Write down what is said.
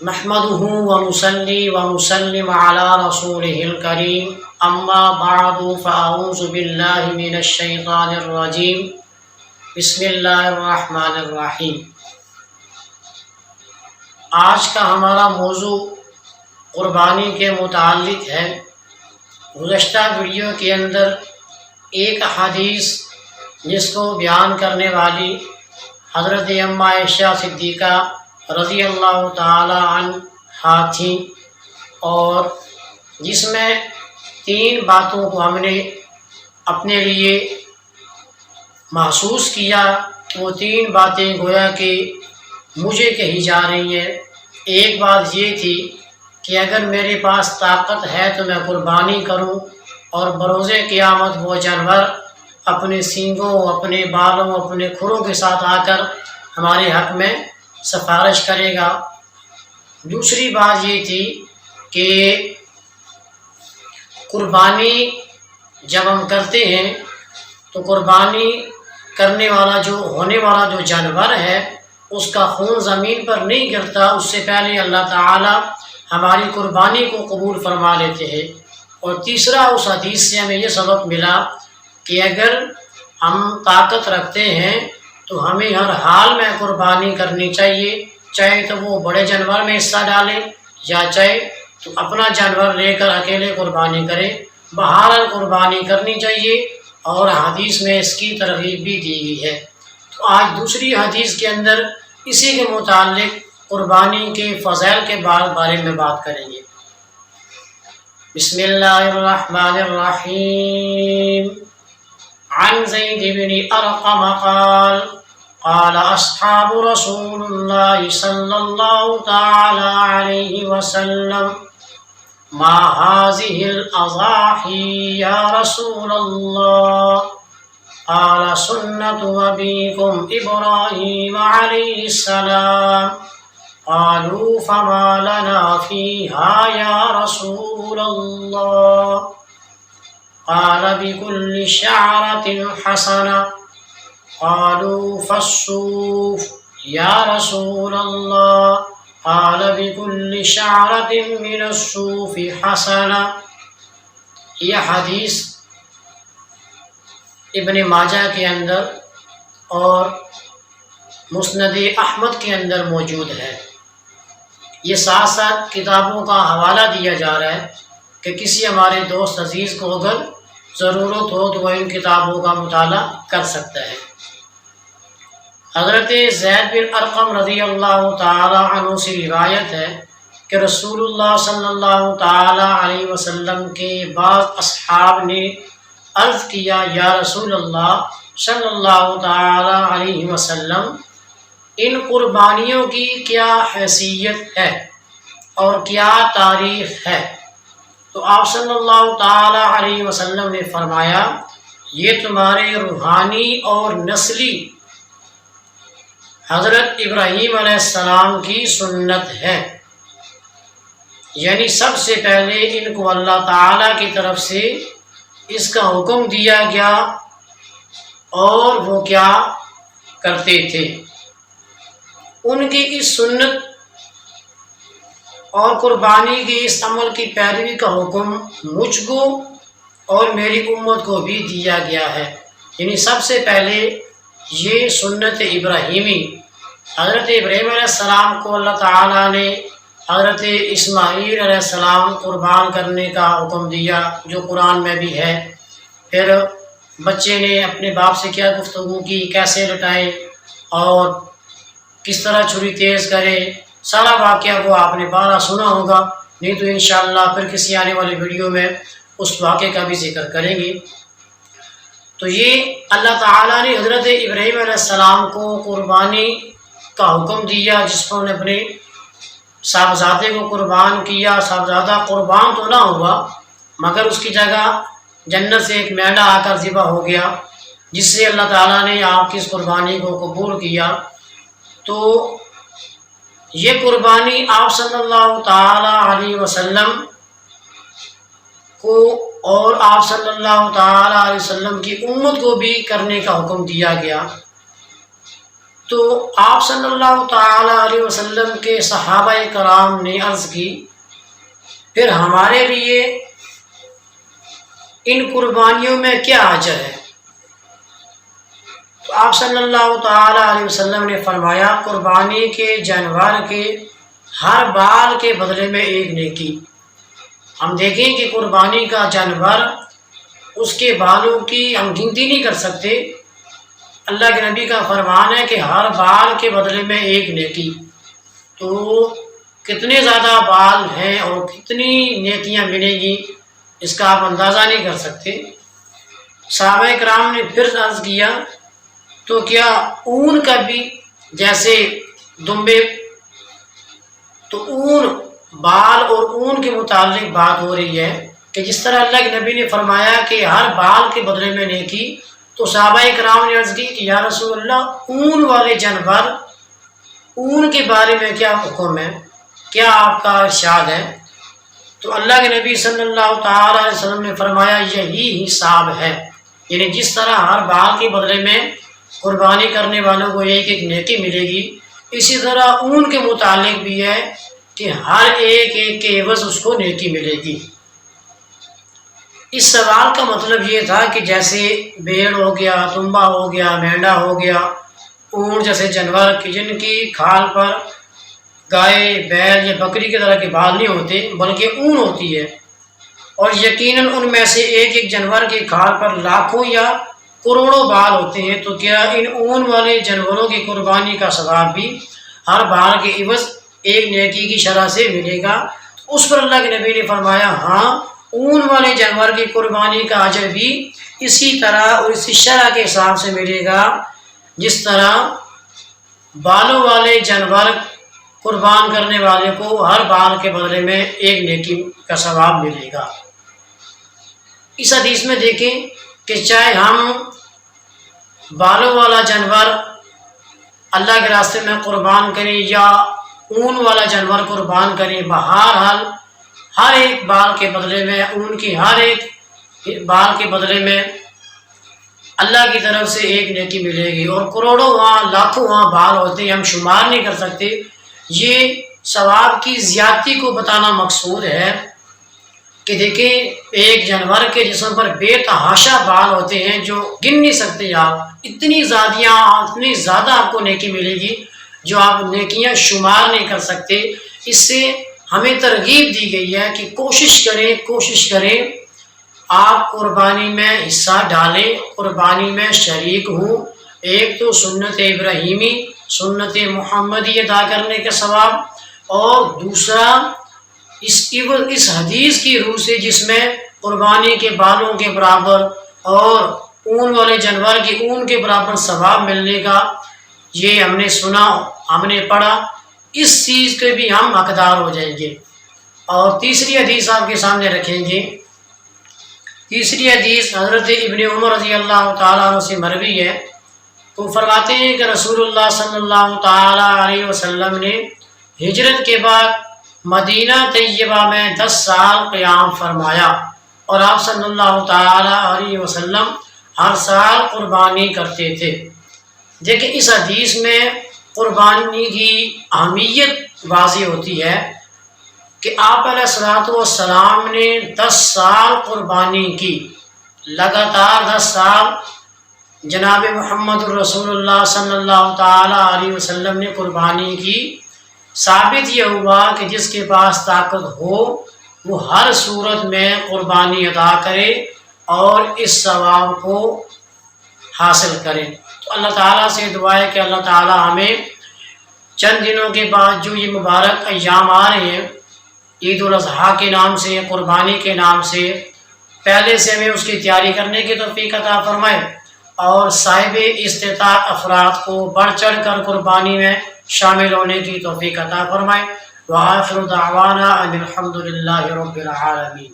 نحمده ونصلي ونسلم على رسوله الكريم اما بعد فاعوذ بالله من الشيطان الرجيم بسم اللہ الرحمن الرحیم۔ آج کا ہمارا موضوع قربانی کے متعلق ہے۔ گزشتہ ویڈیو کے اندر ایک حدیث جس کو بیان کرنے والی حضرت اماں عائشہ صدیقہ رضی اللہ تعالی عنہا تھیں، اور جس میں 3 باتوں کو ہم نے اپنے لیے محسوس کیا کہ وہ 3 باتیں گویا کہ مجھے کہی جا رہی ہیں۔ ایک بات یہ تھی کہ اگر میرے پاس طاقت ہے تو میں قربانی کروں، اور بروز قیامت وہ جانور اپنے سینگوں، اپنے بالوں، اپنے کھروں کے ساتھ آ کر ہمارے حق میں سفارش کرے گا۔ دوسری بات یہ تھی کہ قربانی جب ہم کرتے ہیں تو قربانی کرنے والا ہونے والا جو جانور ہے اس کا خون زمین پر نہیں گرتا، اس سے پہلے اللہ تعالی ہماری قربانی کو قبول فرما لیتے ہیں۔ اور تیسرا، اس حدیث سے ہمیں یہ سبق ملا کہ اگر ہم طاقت رکھتے ہیں تو ہمیں ہر حال میں قربانی کرنی چاہیے، چاہے تو وہ بڑے جانور میں حصہ ڈالیں یا چاہے تو اپنا جانور لے کر اکیلے قربانی کریں، بہرحال قربانی کرنی چاہیے، اور حدیث میں اس کی ترغیب بھی دی گئی ہے۔ تو آج دوسری حدیث کے اندر اسی کے متعلق قربانی کے فضائل کے بارے میں بات کریں گے۔ بسم اللہ الرحمن الرحیم۔ عن زید بن ارقم قال قال اصحاب رسول اللہ صلی اللہ تعالی علیہ وسلم ما هذه الاضاحی یا رسول اللہ؟ قال سنة ابیکم ابراہیم علیہ السلام۔ قالوا فما لنا فيها یا رسول اللہ؟ قال بكل شعرة حسنة۔ قالوا فالصوف یا رسول اللہ؟ قال بكل شعرة من الصوف حسنة۔ یہ حدیث ابن ماجہ کے اندر اور مسند احمد کے اندر موجود ہے۔ یہ ساتھ ساتھ کتابوں کا حوالہ دیا جا رہا ہے کہ کسی ہمارے دوست عزیز کو اگر ضرورت ہو تو وہ ان کتابوں کا مطالعہ کر سکتا ہے۔ حضرت زید بن ارقم رضی اللہ تعالی عنہ سے روایت ہے کہ رسول اللہ صلی اللہ تعالی علیہ وسلم کے بعض اصحاب نے عرض کیا، یا رسول اللہ صلی اللہ تعالی علیہ وسلم، ان قربانیوں کی کیا حیثیت ہے اور کیا تاریخ ہے؟ تو آپ صلی اللہ تعالی علیہ وسلم نے فرمایا، یہ تمہارے روحانی اور نسلی حضرت ابراہیم علیہ السلام کی سنت ہے، یعنی سب سے پہلے ان کو اللہ تعالی کی طرف سے اس کا حکم دیا گیا، اور وہ کیا کرتے تھے؟ ان کی اس سنت اور قربانی کے اس عمل کی پیروی کا حکم مجھ کو اور میری امت کو بھی دیا گیا ہے۔ یعنی سب سے پہلے یہ سنت ابراہیمی، حضرت ابراہیم علیہ السلام کو اللہ تعالیٰ نے حضرت اسماعیل علیہ السلام قربان کرنے کا حکم دیا، جو قرآن میں بھی ہے۔ پھر بچے نے اپنے باپ سے کیا گفتگو کی، کیسے لٹائے اور کس طرح چھری تیز کرے، سارا واقعہ وہ آپ نے بارہ سنا ہوگا، نہیں تو انشاءاللہ پھر کسی آنے والی ویڈیو میں اس واقعے کا بھی ذکر کریں گے۔ تو یہ اللہ تعالیٰ نے حضرت ابراہیم علیہ السلام کو قربانی کا حکم دیا، جس پر انہوں نے اپنے صاحبزادے کو قربان کیا۔ صاحبزادہ قربان تو نہ ہوا، مگر اس کی جگہ جنت سے ایک مینڈا آ کر ذبح ہو گیا، جس سے اللہ تعالیٰ نے آپ کی اس قربانی کو قبول کیا۔ تو یہ قربانی آپ صلی اللہ تعالی علیہ وسلم کو اور آپ صلی اللہ تعالی علیہ وسلم کی امت کو بھی کرنے کا حکم دیا گیا۔ تو آپ صلی اللہ تعالیٰ علیہ وسلم کے صحابہ کرام نے عرض کی پھر ہمارے لیے ان قربانیوں میں کیا اجر ہے؟ تو آپ صلی اللہ تعالیٰ علیہ وسلم نے فرمایا قربانی کے جانور کے ہر بال کے بدلے میں ایک نیکی۔ ہم دیکھیں کہ قربانی کا جانور اس کے بالوں کی ہم گنتی نہیں کر سکتے، اللہ کے نبی کا فرمان ہے کہ ہر بال کے بدلے میں ایک نیکی۔ تو کتنے زیادہ بال ہیں اور کتنی نیکیاں ملیں گی اس کا آپ اندازہ نہیں کر سکتے۔ صحابہ کرام نے پھر عرض کیا تو کیا اون کا بھی جیسے دمبے، تو اون بال اور اون کے متعلق بات ہو رہی ہے کہ جس طرح اللہ کے نبی نے فرمایا کہ ہر بال کے بدلے میں نیکی، تو صحابہ کرام نے عرض کی کہ یا رسول اللہ اون والے جانور، اون کے بارے میں کیا حکم ہے، کیا آپ کا ارشاد ہے؟ تو اللہ کے نبی صلی اللہ تعالیٰ علیہ وسلم نے فرمایا یہی حساب ہے، یعنی جس طرح ہر بال کے بدلے میں قربانی کرنے والوں کو ایک ایک نیکی ملے گی، اسی طرح اون کے متعلق بھی ہے کہ ہر ایک ایک کے عوض اس کو نیکی ملے گی۔ اس سوال کا مطلب یہ تھا کہ جیسے بھیڑ ہو گیا، دمبا ہو گیا، مینڈا ہو گیا، اونٹ جیسے جانور کی جن کی کھال پر گائے، بیل یا بکری کی طرح کے بال نہیں ہوتے بلکہ اون ہوتی ہے، اور یقیناً ان میں سے ایک ایک جانور کی کھال پر لاکھوں یا کروڑوں بال ہوتے ہیں، تو کیا ان اون والے جانوروں کی قربانی کا ثواب بھی ہر بال کے عوض ایک نیکی کی شرح سے ملے گا؟ اس پر اللہ کے نبی نے فرمایا ہاں، اون والے جانور کی قربانی کا اجر بھی اسی طرح اور اسی شرح کے حساب سے ملے گا جس طرح بالوں والے جانور قربان کرنے والے کو ہر بال کے بدلے میں ایک نیکی کا ثواب ملے گا۔ اس حدیث میں دیکھیں کہ چاہے ہم بالوں والا جانور اللہ کے راستے میں قربان کریں یا اون والا جانور قربان کریں، بہرحال ہر ایک بال کے بدلے میں، اون کی ہر ایک بال کے بدلے میں اللہ کی طرف سے ایک نیکی ملے گی، اور کروڑوں وہاں لاکھوں وہاں بال ہوتے ہیں، ہم شمار نہیں کر سکتے۔ یہ ثواب کی زیادتی کو بتانا مقصود ہے کہ دیکھیں ایک جانور کے جسم پر بے تحاشا بال ہوتے ہیں جو گن نہیں سکتے آپ، اتنی زیادہ آپ کو نیکی ملے گی جو آپ نیکیاں شمار نہیں کر سکتے۔ اس سے ہمیں ترغیب دی گئی ہے کہ کوشش کریں آپ قربانی میں حصہ ڈالیں، قربانی میں شریک ہوں۔ ایک تو سنت ابراہیمی، سنت محمدی ادا کرنے کا ثواب، اور دوسرا اس حدیث کی روح سے جس میں قربانی کے بالوں کے برابر اور اون والے جانور کی اون کے برابر ثواب ملنے کا، یہ ہم نے سنا، ہم نے پڑھا، اس چیز کے بھی ہم حقدار ہو جائیں گے۔ اور تیسری حدیث آپ کے سامنے رکھیں گے۔ تیسری حدیث حضرت ابن عمر رضی اللہ تعالیٰ عنہ سے مروی ہے، تو فرماتے ہیں کہ رسول اللہ صلی اللہ تعالیٰ علیہ وسلم نے ہجرت کے بعد مدینہ طیبہ میں 10 سال قیام فرمایا، اور آپ صلی اللہ تعالیٰ علیہ وسلم ہر سال قربانی کرتے تھے۔ دیکھیں اس حدیث میں قربانی کی اہمیت واضح ہوتی ہے کہ آپ علیہ الصلوۃ والسلام نے 10 سال قربانی کی، لگاتار 10 سال جناب محمد الرسول اللہ صلی اللہ تعالیٰ علیہ وسلم نے قربانی کی۔ ثابت یہ ہوا کہ جس کے پاس طاقت ہو وہ ہر صورت میں قربانی ادا کرے اور اس ثواب کو حاصل کرے۔ تو اللہ تعالیٰ سے دعا ہے کہ اللہ تعالیٰ ہمیں چند دنوں کے بعد جو یہ مبارک ایام آ رہے ہیں عید الاضحیٰ کے نام سے، قربانی کے نام سے، پہلے سے ہمیں اس کی تیاری کرنے کی توفیق عطا فرمائے، اور صاحب استطاعت افراد کو بڑھ چڑھ کر قربانی میں شامل ہونے کی توفیق عطا فرمائے۔ وآخر دعوانا ان الحمد للہ رب العالمین۔